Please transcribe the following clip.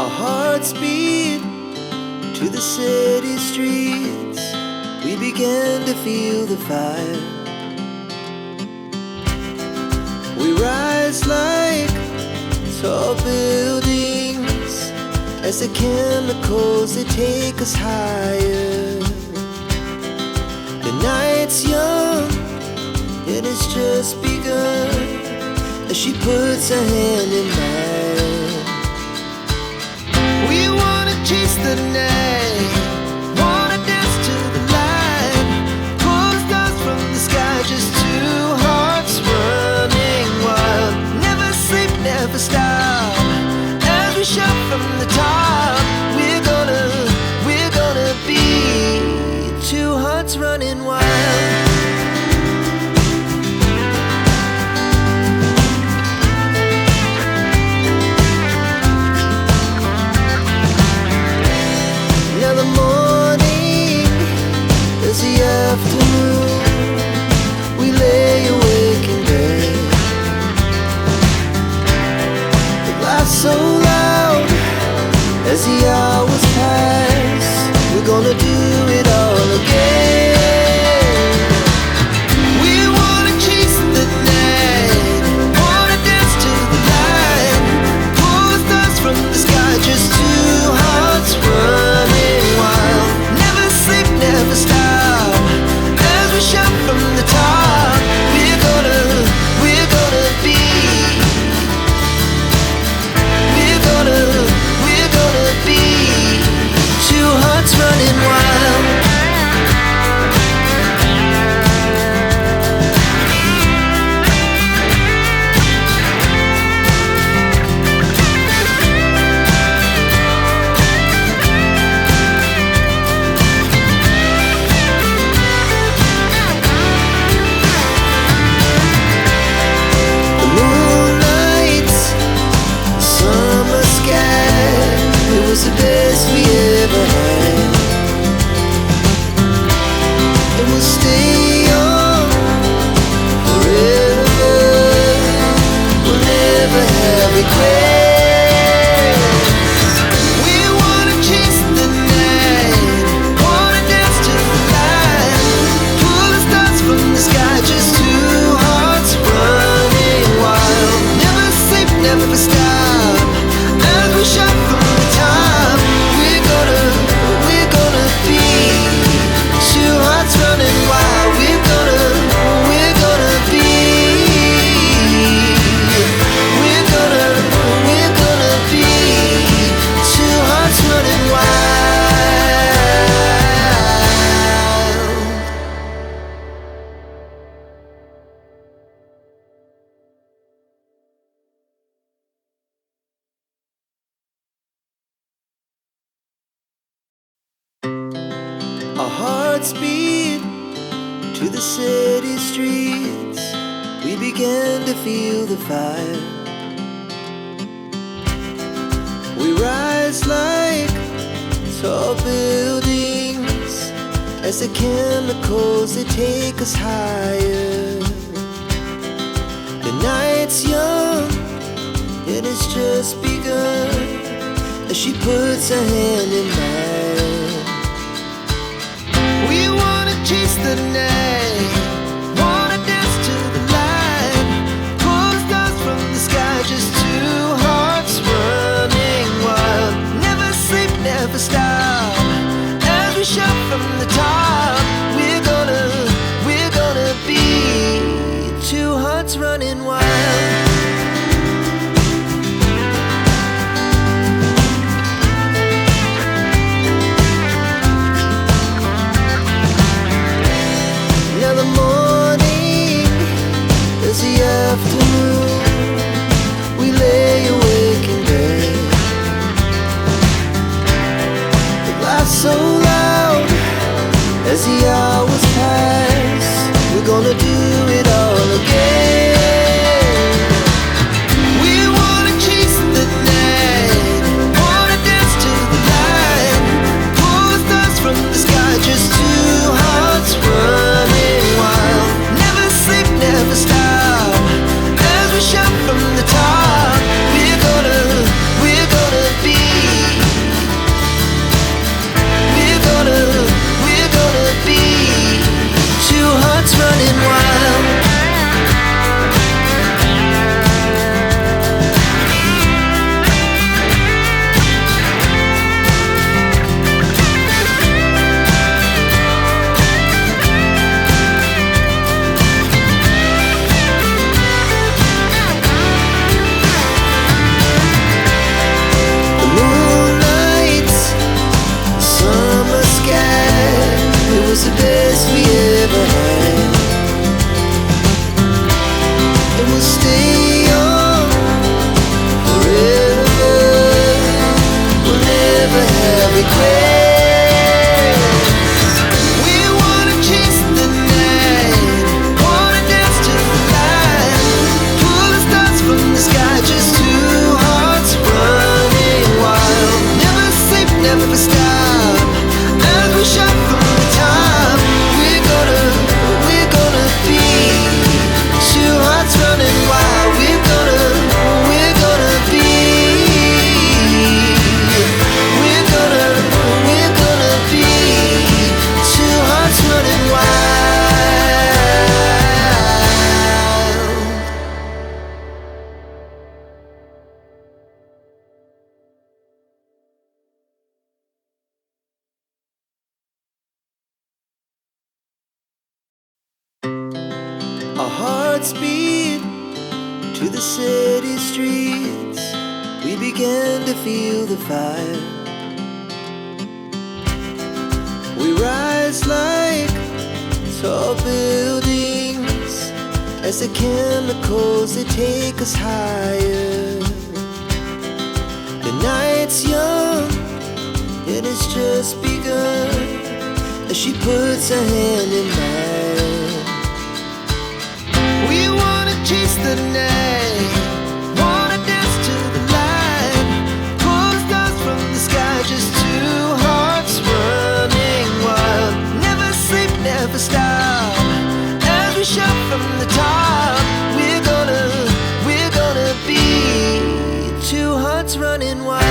Our hearts beat to the city streets. We began to feel the fire. We rise like tall buildings as the chemicals, they take us higher. The night's young, it has just begun, as she puts her hand in mine. We wanna chase the night, wanna dance to the light, pull the stars from the sky, just two hearts running wild. Never sleep, never stop, as we shout from the top. We're gonna be two hearts running wild. Now the morning is the afternoon. We lay awake in bed. The laughs so loud as the hours pass. We're gonna do it all again. We wanna chase the night, wanna dance to the light, pull the stars from the sky, just two hearts running wild. Never sleep, never stop, as we shout from the top. We're gonna be, we're gonna be two hearts running wild. The moonlight, summer sky, it was the best we ever had. And we'll stay on forever. We'll never have regrets. We wanna chase the night, wanna dance to the light, pull the stars from the sky, just two hearts running wild. Never sleep, never stop, as we shout from the top. We're gonna be two hearts running wild. We're gonna be, we're gonna be two hearts running wild. Our hearts beat to the city streets. We began to feel the fire. We rise like tall buildings as the chemicals, they take us higher. The night's young, it has just begun, as she puts her hand in mine. We wanna chase the night, wanna dance to the light, pull the stars from the sky, just two hearts running wild. Never sleep, never stop, as we shout from the top. We're gonna be two hearts running wild. speed to the city streets. We began to feel the fire. We rise like tall buildings as the chemicals, they take us higher. The night's young, it has just begun, as she puts her hand in mine. We wanna chase the night, wanna dance to the light, pull the stars from the sky, just two hearts running wild. Never sleep, never stop, as we shout from the top. We're gonna be two hearts running wild.